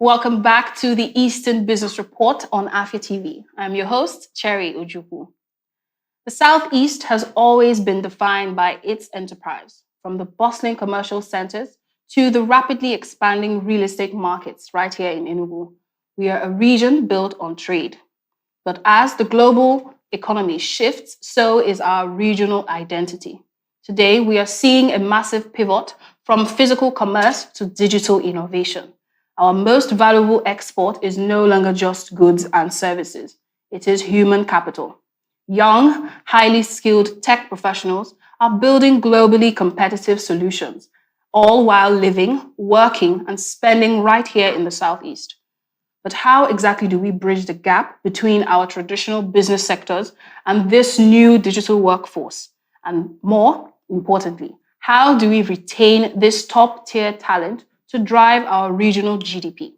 Welcome back to the Eastern Business Report on Afia TV. I'm your host, Cherry Ojukwu. The Southeast has always been defined by its enterprise, from the bustling commercial centers to the rapidly expanding real estate markets right here in Enugu. We are a region built on trade. But as the global economy shifts, so is our regional identity. Today, we are seeing a massive pivot from physical commerce to digital innovation. Our most valuable export is no longer just goods and services, it is human capital. Young, highly skilled tech professionals are building globally competitive solutions, all while living, working, and spending right here in the Southeast. But how exactly do we bridge the gap between our traditional business sectors and this new digital workforce? And more importantly, how do we retain this top tier talent to drive our regional GDP?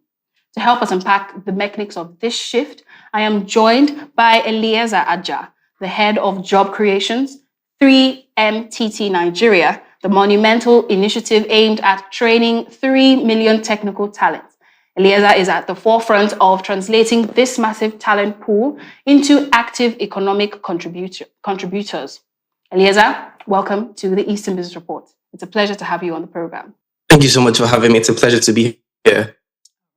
To help us unpack the mechanics of this shift, I am joined by Eliezer Ajah, the head of job creations, 3MTT Nigeria, the monumental initiative aimed at training 3 million technical talents. Eliezer is at the forefront of translating this massive talent pool into active economic contributors. Eliezer, welcome to the Eastern Business Report. It's a pleasure to have you on the program. Thank you so much for having me. It's a pleasure to be here.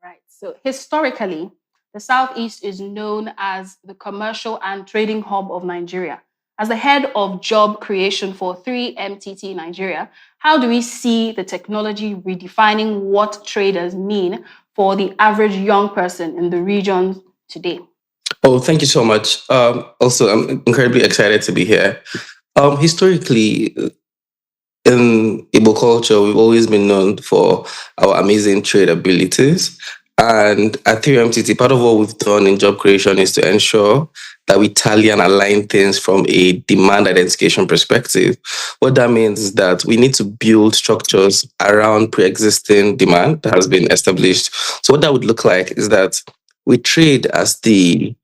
Right. So historically, the Southeast is known as the commercial and trading hub of Nigeria. As the head of job creation for 3MTT Nigeria, how do we see the technology redefining what traders mean for the average young person in the region today? Oh, thank you so much. Also, I'm incredibly excited to be here. Historically, in Igbo culture, we've always been known for our amazing trade abilities. And at 3MTT, part of what we've done in job creation is to ensure that we tally and align things from a demand identification perspective. What that means is that we need to build structures around pre-existing demand that has been established. So what that would look like is that we trade as the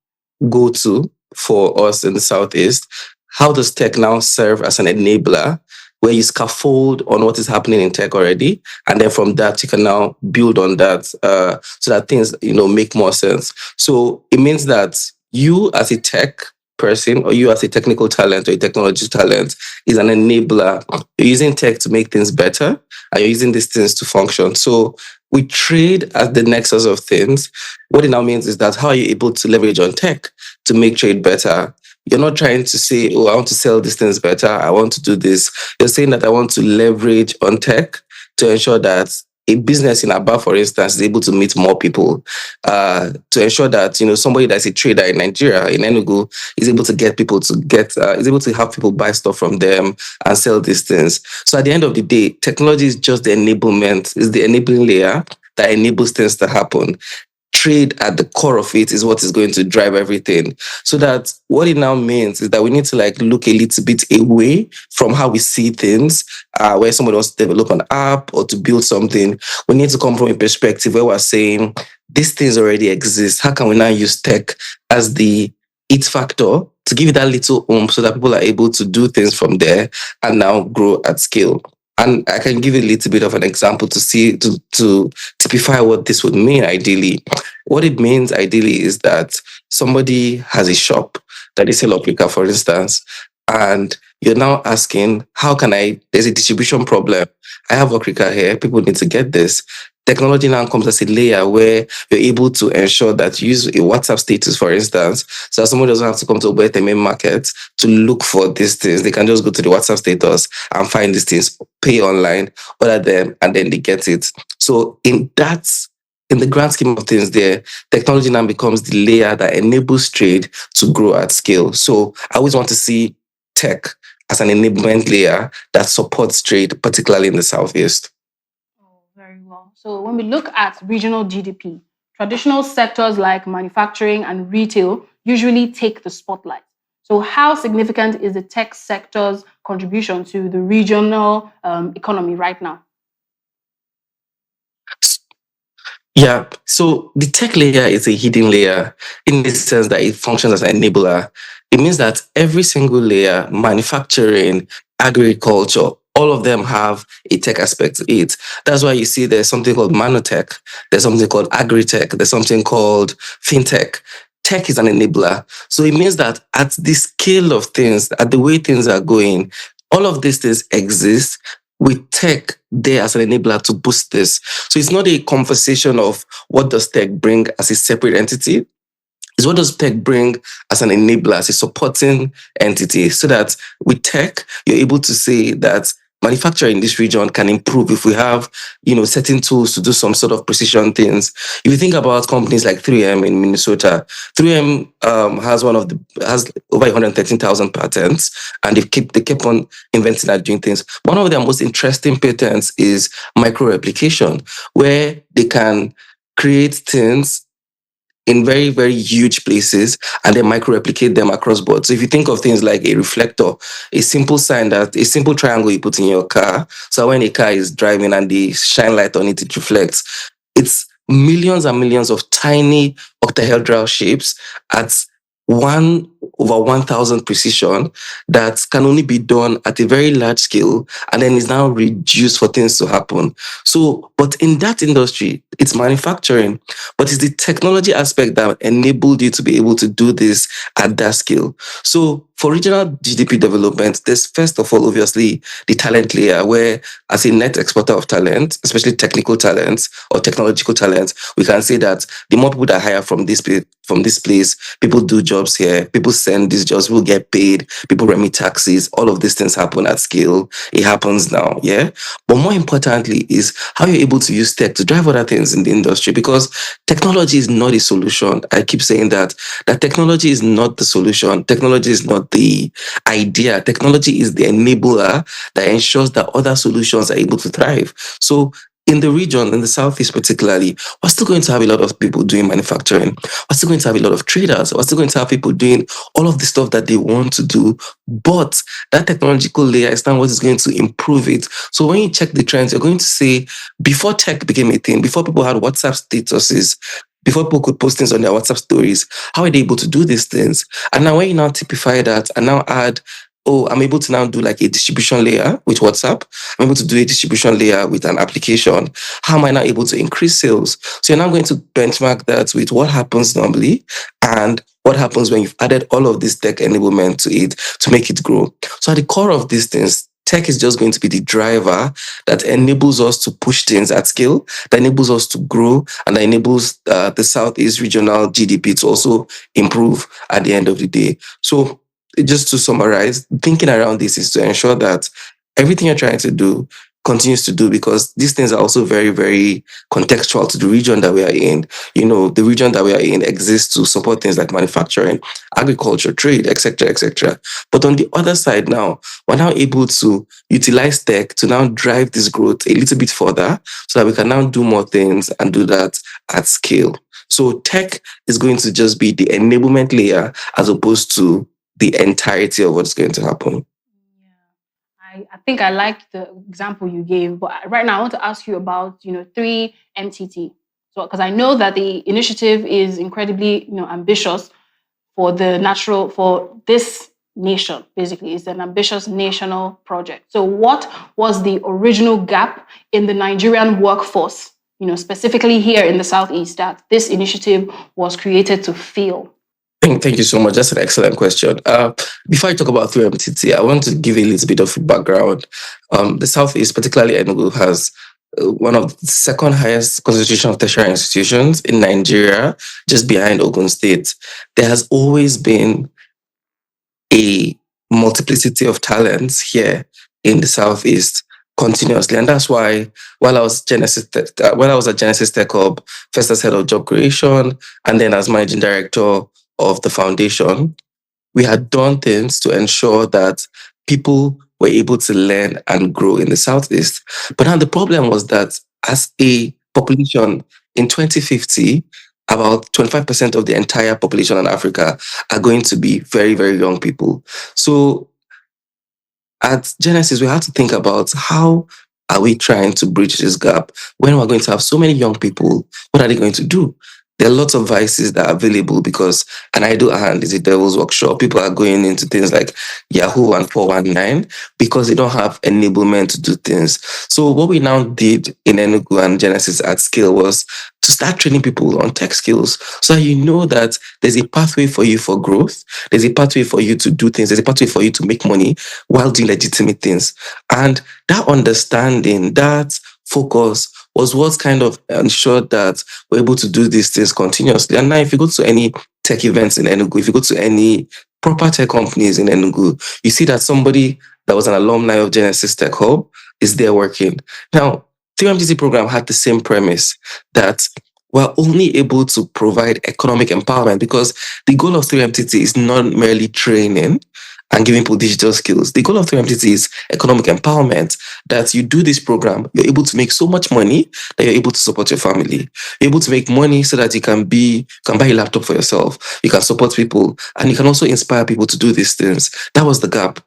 go-to for us in the Southeast. How does tech now serve as an enabler where you scaffold on what is happening in tech already, and then from that you can now build on that so that things make more sense. So it means that you as a tech person or you as a technical talent or a technology talent is an enabler. You're using tech to make things better and you're using these things to function. So we trade at the nexus of things. What it now means is that how are you able to leverage on tech to make trade better? You're not trying to say, oh, I want to sell these things better. I want to do this. You're saying that I want to leverage on tech to ensure that a business in Aba, for instance, is able to meet more people, to ensure that, somebody that's a trader in Nigeria, in Enugu, is able to get people to is able to have people buy stuff from them and sell these things. So at the end of the day, technology is just the enablement, is the enabling layer that enables things to happen. Trade at the core of it is what is going to drive everything. So that what it now means is that we need to look a little bit away from how we see things, where somebody wants to develop an app or to build something. We need to come from a perspective where we're saying these things already exist. How can we now use tech as the it factor to give it that little oomph so that people are able to do things from there and now grow at scale? And I can give you a little bit of an example to typify what this would mean ideally. What it means ideally is that somebody has a shop that is sell Africa, for instance, and you're now asking, there's a distribution problem. I have Okrika here, people need to get this. Technology now comes as a layer where you're able to ensure that you use a WhatsApp status, for instance, so that somebody doesn't have to come to a main market to look for these things. They can just go to the WhatsApp status and find these things, pay online, order them, and then they get it. So in the grand scheme of things there, technology now becomes the layer that enables trade to grow at scale. So I always want to see tech as an enablement layer that supports trade, particularly in the Southeast. Very well. So when we look at regional GDP, traditional sectors like manufacturing and retail usually take the spotlight. So how significant is the tech sector's contribution to the regional economy right now? Yeah, so the tech layer is a hidden layer in the sense that it functions as an enabler. It means that every single layer, manufacturing, agriculture, all of them have a tech aspect to it. That's why you see there's something called manotech, there's something called agri-tech, there's something called fintech. Tech is an enabler. So it means that at the scale of things, at the way things are going, all of these things exist with tech there as an enabler to boost this. So it's not a conversation of what does tech bring as a separate entity, is what does tech bring as an enabler, as a supporting entity, so that with tech, you're able to say that manufacturing in this region can improve if we have, certain tools to do some sort of precision things. If you think about companies like 3M in Minnesota, 3M has over 113,000 patents, and they keep on inventing and doing things. One of their most interesting patents is micro replication, where they can create things in very, very huge places and then micro replicate them across board. So if you think of things like a reflector, a simple triangle you put in your car, so when a car is driving and the shine light on it, it reflects. It's millions and millions of tiny octahedral shapes at 1/1000 precision that can only be done at a very large scale and then is now reduced for things to happen. So, but in that industry, it's manufacturing, but it's the technology aspect that enabled you to be able to do this at that scale. So for regional GDP development, there's first of all, obviously, the talent layer, where as a net exporter of talent, especially technical talents or technological talents, we can say that the more people that hire from this place, people do jobs here, people send these jobs, people get paid, people remit taxes, all of these things happen at scale. It happens now, yeah? But more importantly is how you're able to use tech to drive other things in the industry, because technology is not a solution. I keep saying that technology is not the solution. Technology is not the idea. Technology is the enabler that ensures that other solutions are able to thrive. So in the region, in the Southeast particularly, we're still going to have a lot of people doing manufacturing. We're still going to have a lot of traders. We're still going to have people doing all of the stuff that they want to do. But that technological layer is now what is going to improve it. So when you check the trends, you're going to say, before tech became a thing, before people had WhatsApp statuses, before people could post things on their WhatsApp stories, how are they able to do these things? And now when you now typify that and now add, oh, I'm able to now do like a distribution layer with WhatsApp. I'm able to do a distribution layer with an application. How am I now able to increase sales? So you're now going to benchmark that with what happens normally and what happens when you've added all of this tech enablement to it to make it grow. So at the core of these things, tech is just going to be the driver that enables us to push things at scale, that enables us to grow, and that enables the Southeast regional GDP to also improve at the end of the day. So just to summarize, thinking around this is to ensure that everything you're trying to do continues to do, because these things are also very, very contextual to the region that we are in. The region that we are in exists to support things like manufacturing, agriculture, trade, etc., etc. But on the other side now, we're now able to utilize tech to now drive this growth a little bit further so that we can now do more things and do that at scale. So tech is going to just be the enablement layer as opposed to the entirety of what's going to happen. I think I like the example you gave, but right now I want to ask you about 3MTT. So because I know that the initiative is incredibly ambitious for this nation. Basically, it's an ambitious national project. So what was the original gap in the Nigerian workforce? Specifically here in the Southeast, that this initiative was created to fill. Thank you so much. That's an excellent question. Before I talk about 3MTT, I want to give a little bit of background. The Southeast, particularly Enugu, has one of the second highest concentration of tertiary institutions in Nigeria, just behind Ogun State. There has always been a multiplicity of talents here in the Southeast continuously. And that's why while I was at Genesis Tech Hub, first as head of job creation and then as managing director of the foundation, we had done things to ensure that people were able to learn and grow in the Southeast. But now the problem was that as a population in 2050, about 25% of the entire population in Africa are going to be very, very young people. So at Genesis, we have to think about how are we trying to bridge this gap when we're going to have so many young people? What are they going to do? There are lots of vices that are available because an idle hand is a devil's workshop. People are going into things like Yahoo and 419 because they don't have enablement to do things. So what we now did in Enugu and Genesis at scale was to start training people on tech skills so that you know that there's a pathway for you for growth. There's a pathway for you to do things. There's a pathway for you to make money while doing legitimate things. And that understanding, that focus was what kind of ensured that we're able to do these things continuously. And now, if you go to any tech events in Enugu, if you go to any proper tech companies in Enugu, you see that somebody that was an alumni of Genesis Tech Hub is there working. Now, 3MTT program had the same premise that we're only able to provide economic empowerment because the goal of 3MTT is not merely training and giving people digital skills. The goal of 3MTT is economic empowerment, that you do this program, you're able to make so much money that you're able to support your family. You're able to make money so that you can buy a laptop for yourself, you can support people, and you can also inspire people to do these things. That was the gap.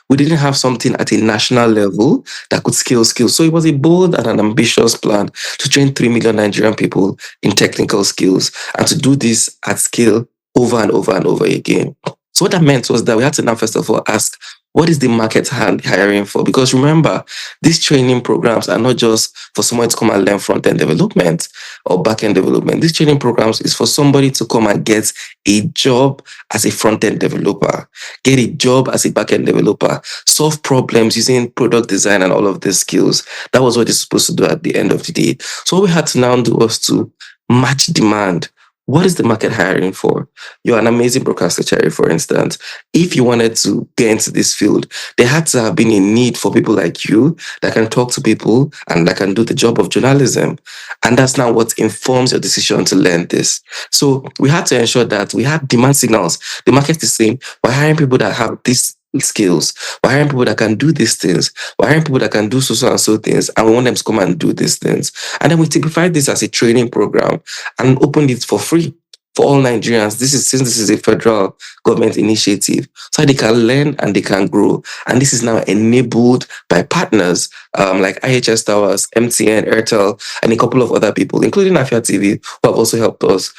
We didn't have something at a national level that could scale skills. So it was a bold and an ambitious plan to train 3 million Nigerian people in technical skills and to do this at scale over and over and over again. So what that meant was that we had to now first of all ask, what is the market hiring for? Because remember, these training programs are not just for someone to come and learn front-end development or back-end development. These training programs is for somebody to come and get a job as a front-end developer, get a job as a back-end developer, solve problems using product design and all of these skills. That was what it's supposed to do at the end of the day. So what we had to now do was to match demand. What is the market hiring for? You're an amazing broadcaster, Cherry, for instance. If you wanted to get into this field, there had to have been a need for people like you that can talk to people and that can do the job of journalism. And that's now what informs your decision to learn this. So we had to ensure that we had demand signals. The market is saying, we're hiring people that have these skills. We're hiring people that can do these things. We're hiring people that can do so and so things. And we want them to come and do these things. And then we typified this as a training program and opened it for free for all Nigerians. Since this is a federal government initiative, so they can learn and they can grow. And this is now enabled by partners like IHS Towers, MTN, Airtel, and a couple of other people, including Afia TV, who have also helped us,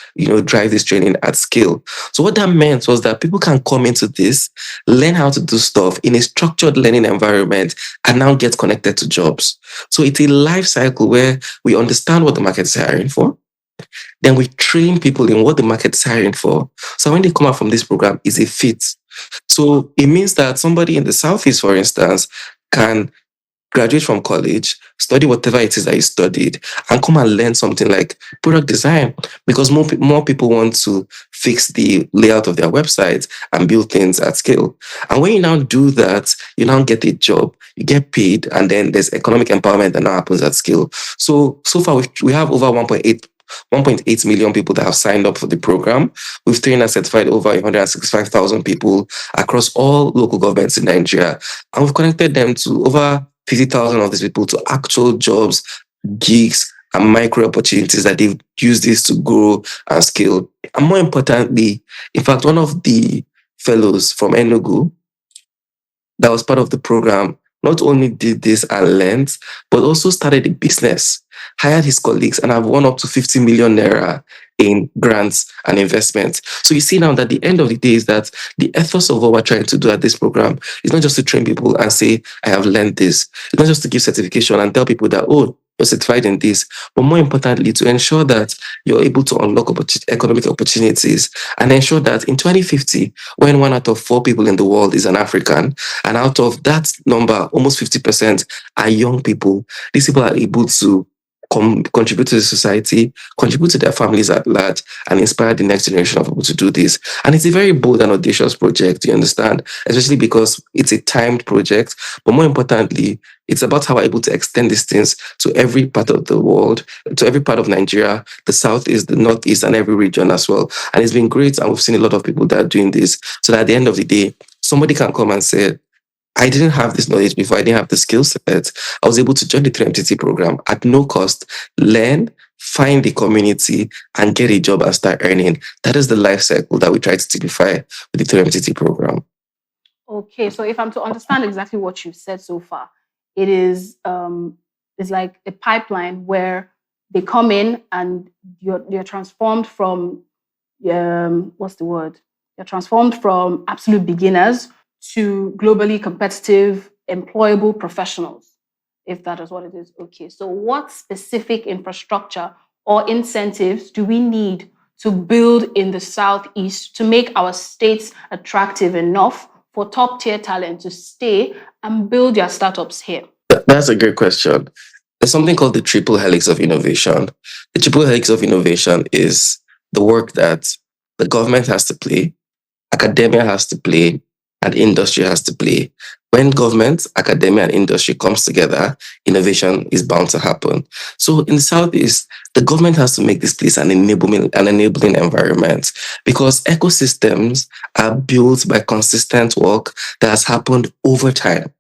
drive this training at scale. So what that meant was that people can come into this, learn how to do stuff in a structured learning environment, and now get connected to jobs. So it's a life cycle where we understand what the market is hiring for. Then we train people in what the market is hiring for. So when they come out from this program, it's a fit. So it means that somebody in the Southeast, for instance, can graduate from college, study whatever it is that you studied, and come and learn something like product design, because more people want to fix the layout of their websites and build things at scale. And when you now do that, you now get a job, you get paid, and then there's economic empowerment that now happens at scale. So far, we have over 1.8 million people that have signed up for the program. We've trained and certified over 165,000 people across all local governments in Nigeria. And we've connected them to over 50,000 of these people to actual jobs, gigs, and micro opportunities that they've used this to grow and scale. And more importantly, in fact, one of the fellows from Enugu that was part of the program not only did this and learned, but also started a business, hired his colleagues, and have won up to 50 million naira in grants and investments. So you see now that the end of the day is that the ethos of what we're trying to do at this program is not just to train people and say, I have learned this. It's not just to give certification and tell people that, oh, you're certified in this, but more importantly, to ensure that you're able to unlock economic opportunities and ensure that in 2050, when 1 out of 4 people in the world is an African, and out of that number, almost 50% are young people, these people are able to contribute to the society, contribute to their families at large, and inspire the next generation of people to do this. And it's a very bold and audacious project, you understand, especially because it's a timed project. But more importantly, it's about how we're able to extend these things to every part of the world, to every part of Nigeria, the Southeast, the Northeast, and every region as well. And it's been great. And we've seen a lot of people that are doing this. So that at the end of the day, somebody can come and say, I didn't have this knowledge before. I didn't have the skill set. I was able to join the 3MTT program at no cost, learn, find the community, and get a job and start earning. That is the life cycle that we try to typify with the 3MTT program. Okay, so if I'm to understand exactly what you've said so far, it is it's like a pipeline where They come in and you're transformed from what's the word? You're transformed from absolute beginners to globally competitive, employable professionals, if that is what it is. Okay, so what specific infrastructure or incentives do we need to build in the Southeast to make our states attractive enough for top tier talent to stay and build their startups here? That's a great question. There's something called the triple helix of innovation. The triple helix of innovation is the work that the government has to play, academia has to play, and industry has to play. When government, academia, and industry comes together, innovation is bound to happen. So in the Southeast, the government has to make this place an enabling environment because ecosystems are built by consistent work that has happened over time.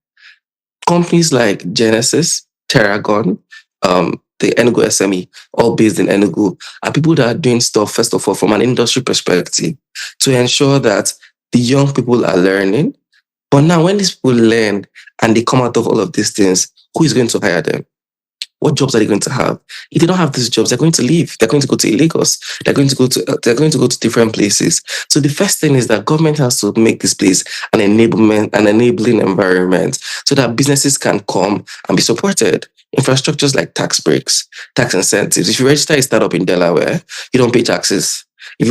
Companies like Genesis, Terragon, the Enugu SME, all based in Enugu, are people that are doing stuff, first of all, from an industry perspective to ensure that the young people are learning. But now, when these people learn and they come out of all of these things, who is going to hire them? What jobs are they going to have? If they don't have these jobs, they're going to leave. They're going to go to Lagos. They're going to go to different places. So the first thing is that government has to make this place an enabling environment, so that businesses can come and be supported. Infrastructures like tax breaks, tax incentives. If you register a startup in Delaware, you don't pay taxes. If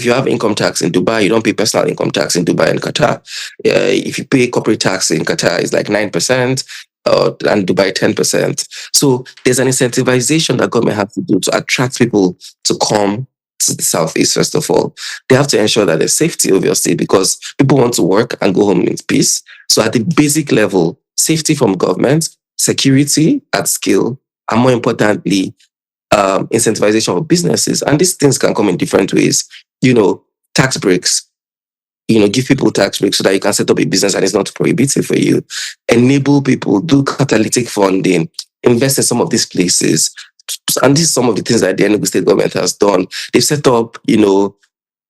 you have income tax in Dubai, you don't pay personal income tax in Dubai and Qatar. If you pay corporate tax in Qatar, it's like 9%, and Dubai 10%. So there's an incentivization that government has to do to attract people to come to the Southeast, first of all. They have to ensure that there's safety, obviously, because people want to work and go home in peace. So at the basic level, safety from government, security at scale, and more importantly, incentivization of businesses. And these things can come in different ways. Tax breaks, give people tax breaks so that you can set up a business and it's not prohibitive for you. Enable people, do catalytic funding, invest in some of these places. And this is some of the things that the Enugu state government has done. They've set up,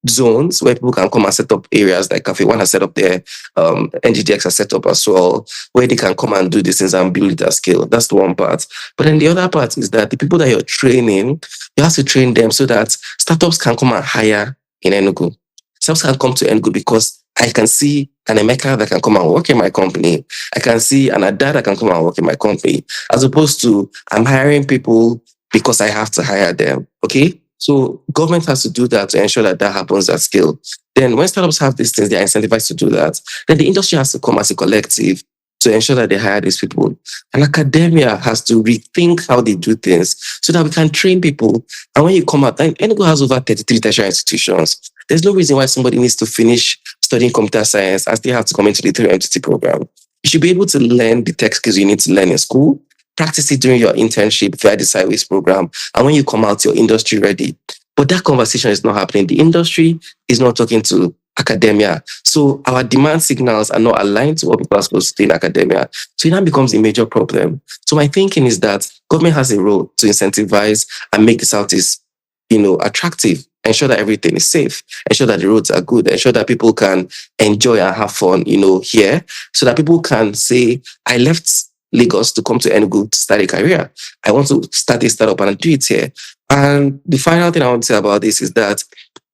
zones where people can come and set up areas like Cafe One has set up there, NGDX has set up as well, where they can come and do these things and build it at scale. That's the one part. But then the other part is that the people that you're training, you have to train them so that startups can come and hire in Enugu. Startups can come to Enugu because I can see an Emeka that can come and work in my company. I can see an Ada that can come and work in my company, as opposed to I'm hiring people because I have to hire them. Okay. So government has to do that to ensure that that happens at scale. Then when startups have these things, they're incentivized to do that. Then the industry has to come as a collective to ensure that they hire these people. And academia has to rethink how they do things so that we can train people. And when you come out, and Enugu has over 33 tertiary institutions. There's no reason why somebody needs to finish studying computer science and still have to come into the 3MTT program. You should be able to learn the tech skills you need to learn in school, practice it during your internship via the Sideways program, and when you come out, you're industry ready. But that conversation is not happening. The industry is not talking to academia. So our demand signals are not aligned to what people are supposed to do in academia. So it now becomes a major problem. So my thinking is that government has a role to incentivize and make the Southeast, attractive, ensure that everything is safe, ensure that the roads are good, ensure that people can enjoy and have fun, here, so that people can say, I left Lagos to come to Enugu to start a career. I want to start a startup and do it here. And the final thing I want to say about this is that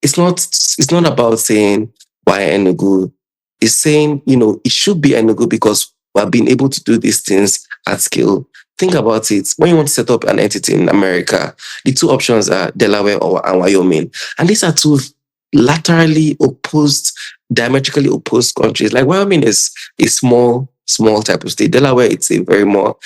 it's not about saying why Enugu. It's saying, it should be Enugu because we have been able to do these things at scale. Think about it. When you want to set up an entity in America, the two options are Delaware and Wyoming. And these are two laterally opposed, diametrically opposed countries. Like Wyoming is a small type of state. Delaware, it's a more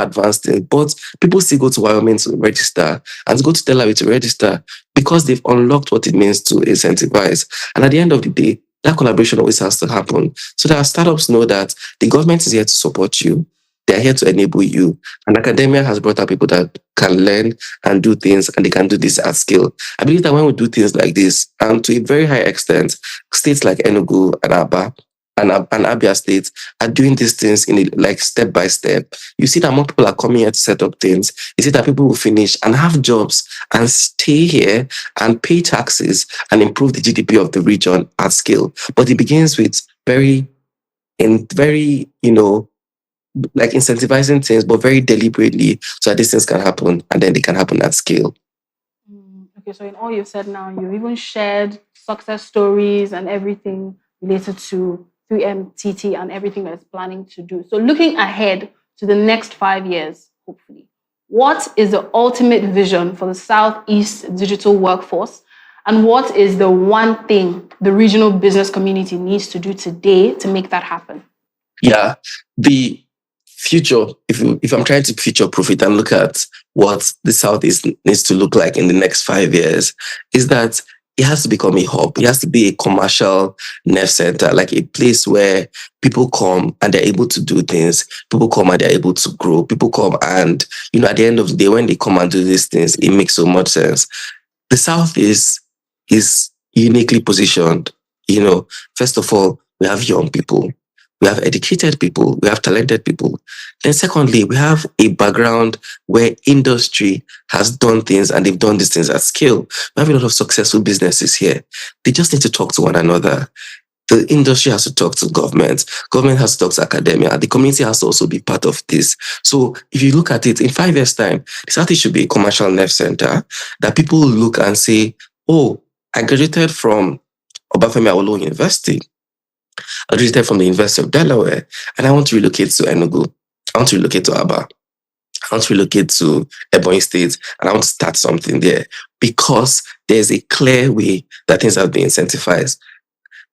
advanced thing. But people still go to Wyoming to register and go to Delaware to register because they've unlocked what it means to incentivize. And at the end of the day, that collaboration always has to happen so that our startups know that the government is here to support you. They're here to enable you. And academia has brought out people that can learn and do things, and they can do this at scale. I believe that when we do things like this, and to a very high extent, states like Enugu and Aba and Abia states are doing these things like step by step. You see that more people are coming here to set up things. You see that people will finish and have jobs and stay here and pay taxes and improve the GDP of the region at scale. But it begins with very like incentivizing things, but very deliberately, so that these things can happen and then they can happen at scale. Okay, so in all you've said now, you've even shared success stories and everything related to 3MTT and everything that it's planning to do. So looking ahead to the next 5 years, hopefully, what is the ultimate vision for the Southeast digital workforce? And what is the one thing the regional business community needs to do today to make that happen? Yeah, the future, if I'm trying to future proof it and look at what the Southeast needs to look like in the next 5 years, is that it has to become a hub. It has to be a commercial nerve center, like a place where people come and they're able to do things. People come and they're able to grow. People come and, at the end of the day, when they come and do these things, it makes so much sense. The South is uniquely positioned. First of all, we have young people, we have educated people, we have talented people. Then secondly, we have a background where industry has done things and they've done these things at scale. We have a lot of successful businesses here. They just need to talk to one another. The industry has to talk to government has to talk to academia, the community has to also be part of this. So if you look at it in 5 years' time, the Southeast should be a commercial nerve center that people look and say, oh, I graduated from Obafemi Awolowo University. I graduated from the University of Delaware, and I want to relocate to Enugu. I want to relocate to Aba. I want to relocate to Ebonyi State, and I want to start something there because there's a clear way that things have been incentivized.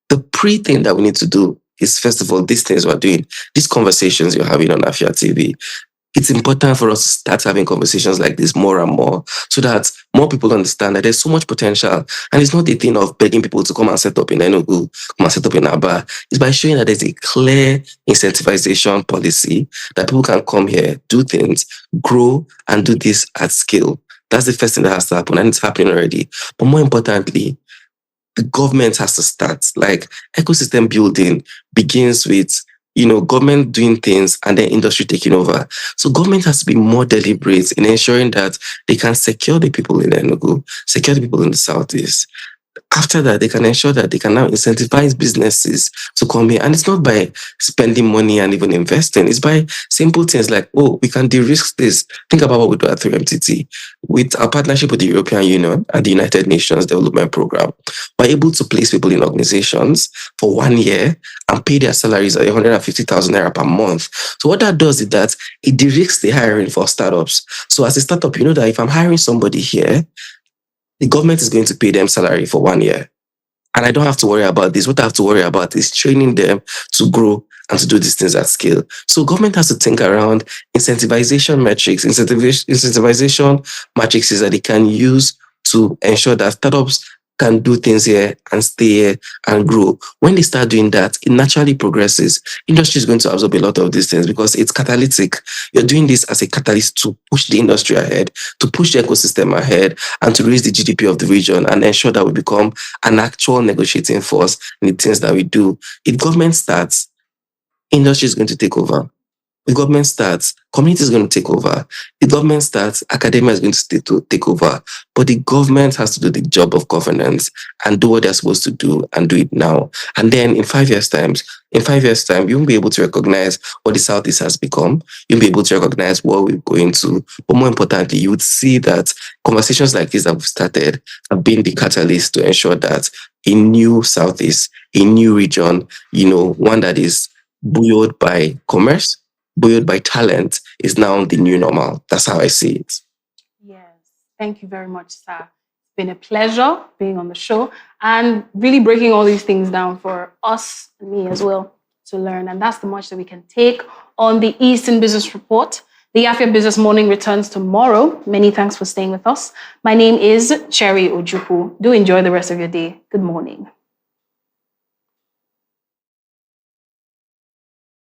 The pre-thing that we need to do is, first of all, these things we're doing, these conversations you're having on Afia TV. It's important for us to start having conversations like this more and more so that more people understand that there's so much potential. And it's not the thing of begging people to come and set up in Enugu, come and set up in Aba. It's by showing that there's a clear incentivization policy that people can come here, do things, grow, and do this at scale. That's the first thing that has to happen, and it's happening already. But more importantly, the government has to start. Like, ecosystem building begins with government doing things and then industry taking over. So government has to be more deliberate in ensuring that they can secure the people in Enugu, secure the people in the Southeast. After that, they can ensure that they can now incentivize businesses to come here. And it's not by spending money and even investing. It's by simple things like, oh, we can de-risk this. Think about what we do at 3MTT. With our partnership with the European Union and the United Nations Development Program, we're able to place people in organizations for 1 year and pay their salaries at 150,000 naira per month. So what that does is that it de-risks the hiring for startups. So as a startup, you know that if I'm hiring somebody here, the government is going to pay them salary for 1 year. And I don't have to worry about this. What I have to worry about is training them to grow and to do these things at scale. So government has to think around incentivization metrics, incentivization matrices that they can use to ensure that startups can do things here and stay here and grow. When they start doing that, it naturally progresses. Industry is going to absorb a lot of these things because it's catalytic. You're doing this as a catalyst to push the industry ahead, to push the ecosystem ahead, and to raise the GDP of the region and ensure that we become an actual negotiating force in the things that we do. If government starts, industry is going to take over. The government starts, community is going to take over. The government starts, academia is going to take over. But the government has to do the job of governance and do what they're supposed to do and do it now. And then in 5 years' time, you won't be able to recognize what the Southeast has become. You'll be able to recognize what we're going to. But more importantly, you would see that conversations like this that we've started have been the catalyst to ensure that a new Southeast, a new region, one that is buoyed by commerce, buoyed by talent, is now the new normal. That's how I see it. Yes. Thank you very much, sir. It's been a pleasure being on the show and really breaking all these things down for us and me as well to learn. And that's the much that we can take on the Eastern Business Report. The Afia Business Morning returns tomorrow. Many thanks for staying with us. My name is Cherry Ojukwu. Do enjoy the rest of your day. Good morning.